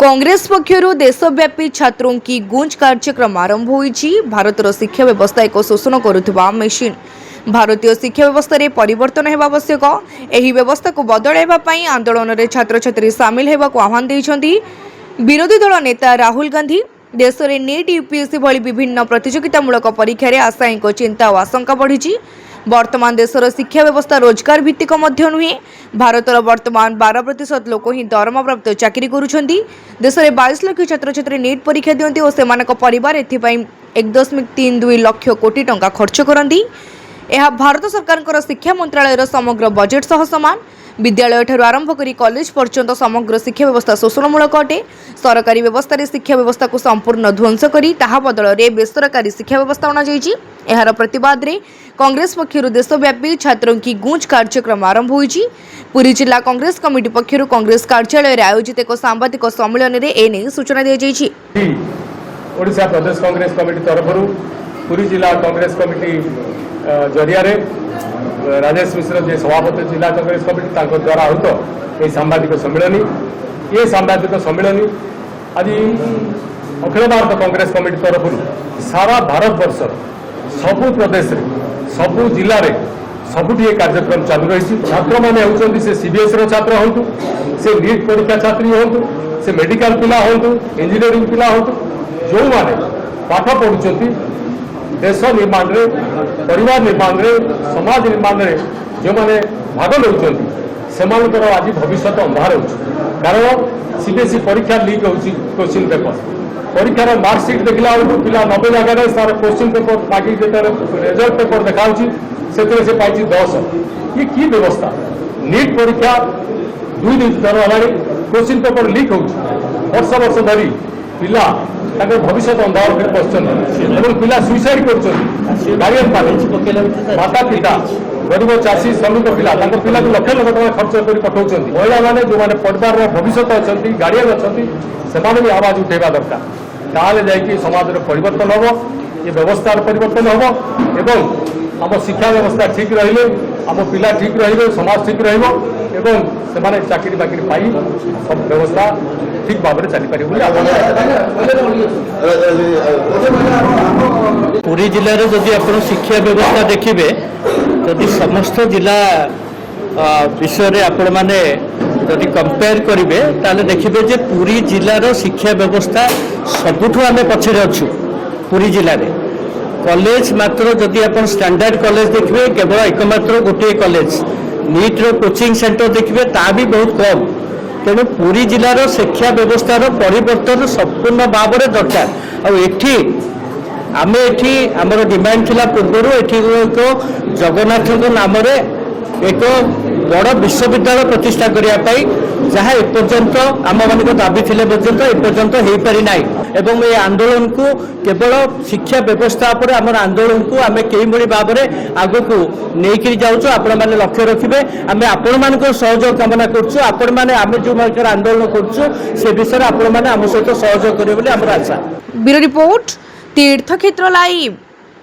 कांग्रेस पक्षर देशव्यापी छात्रों की गूंज कार्यक्रम आरंभ होईछि। भारतर शिक्षा व्यवस्था एक शोषण करुवा मेसीन। भारतीय शिक्षा व्यवस्था रे परिवर्तन हेबा आवश्यक। एही व्यवस्था को बदलाइबा पई आंदोलन रे छात्र छात्री शामिल हेबाको आह्वान दैछन्ती विरोधी दल नेता राहुल गांधी। देश में नीट यूपीएससी भली विभिन्न प्रतियोगितामूलक परीक्षा रे आशायींक चिंता और आशंका बढ़ी। वर्तमान देशर शिक्षा व्यवस्था रोजगार भित्तिक मध्य नुहे। भारतर वर्तमान 12% लोक ही दरमा प्राप्त चाकरी करुछन्ती। देश में 22 लाख छात्र छात्री नीट परीक्षा दियंती और सेमानक परिवार एथिपाई 1.32 लाख कोटी टंका खर्च करती। यह भारत सरकार शिक्षा मंत्रालय समग्र बजेट सह सामान। विद्यालय ठारू आरंभ करी कॉलेज पर्यंत समग्र शिक्षा व्यवस्था शोषणमूलक अटे। सरकारी व्यवस्था शिक्षा व्यवस्था को संपूर्ण ध्वंस करी ताहा बदल रे बेसरकारी शिक्षा व्यवस्था अणाଯାଇଛି। एहार प्रतिवाद रे कांग्रेस पक्षर देशव्यापी छात्रों की गूंज कार्यक्रम आरंभ होईछि। पुरी जिला कांग्रेस कमिटी पक्षर कांग्रेस कार्यालय रे आयोजित एक सांबादिक सम्मेलन रे एने सूचना दिया जायछि। ओडिशा प्रदेश कांग्रेस कमिटी तरफ पुरी जिला कांग्रेस कमिटी जरिया राजेश मिश्र जे सभापति जिला कांग्रेस कमिटी द्वारा आहुत ये सांबादिक सम्मेलन आज अखिल भारत कांग्रेस कमिटी तरफ सारा भारत वर्ष सबु प्रदेश सबु जिले में सबुठ ये कार्यक्रम चालू रही। छात्र मैंने होती से सीबीएसई छात्र हूँ, से नीट परीक्षा छात्री हूँ, से मेडिकल पिला हूँ, इंजीनियरिंग पिला हूँ, जो मैंने पाठ पढ़ुं देश निर्माण रे, परिवार निर्माण रे, समाज निर्माण रे जो मैंने भाग लौकर आज भविष्य अंधार हो। कारण सीबीएसई परीक्षा लीक हो क्वेश्चन पेपर परीक्षार मार्कसीट देखला पिला 90 जगह सार क्वेश्चन पेपर बाकी जो रिजल्ट पेपर देखा से पाई 10। ये की व्यवस्था? नीट परीक्षा 2 दिन थर है क्वेश्चन पेपर लीक हो वर्ष वर्ष धरी पिला भविष्य अंधार पशुंट पिला सुइसाइड कर गार्डियन माता पिता गरीब चाषी श्रमिक पिला पिला को लक्ष लक्ष टका खर्च कर पठाऊँ। महिला मैंने जो मैंने परिवार भविष्य अच्छा गार्डियन अच्छा से भी आवाज उठेबा दरकार। ताले जाकि समाज परिवर्तन हम ये व्यवस्थार परिवर्तन हम एवं आम शिक्षा व्यवस्था ठीक रहिले आम पिला ठीक रही समाज ठीक रही चाकरी बाकरी पाई सब व्यवस्था ठीक भाव में चली पारे। पुरी जिले में जदि आप शिक्षा व्यवस्था देखिए जदि समस्त जिला विषय में आपण मैंने जदि कंपेयर करेंगे ताले देखिए जे पुरी जिलार शिक्षा व्यवस्था सबुठू आम पछरे अच्छु। पुरी जिले में कॉलेज मात्र जदि आप स्टैंडर्ड कॉलेज देखिए केवल एकमात्र गोटे कॉलेज नीट कोचिंग सेंटर देखिए ता भी बहुत कम। तेणु पुरी जिलार शिक्षा व्यवस्थार परिवर्तन संपूर्ण भाव में दरकार। आठी आम एठी आमर डिमांड थिला पूर्व एठी एक जगन्नाथ नाम एक बड़ विश्वविद्यालय प्रतिष्ठा करने जहाँ एपर्यंत आम मान दाबी थे पर्यंत एपर्यंत हो पारि ना। एवं ये आंदोलन को केवल शिक्षा व्यवस्था पर आम आंदोलन को आम कई भाव में आग को लेकिन जाऊँ। आपण मैंने लक्ष्य रखिए आम आपण मान सहयोग कामना करें जो आंदोलन कर विषय आपण मैंने आम सहित सहयोग करेंगे आम आशा। ब्यूरो रिपोर्ट तीर्थक्षेत्र लाइव।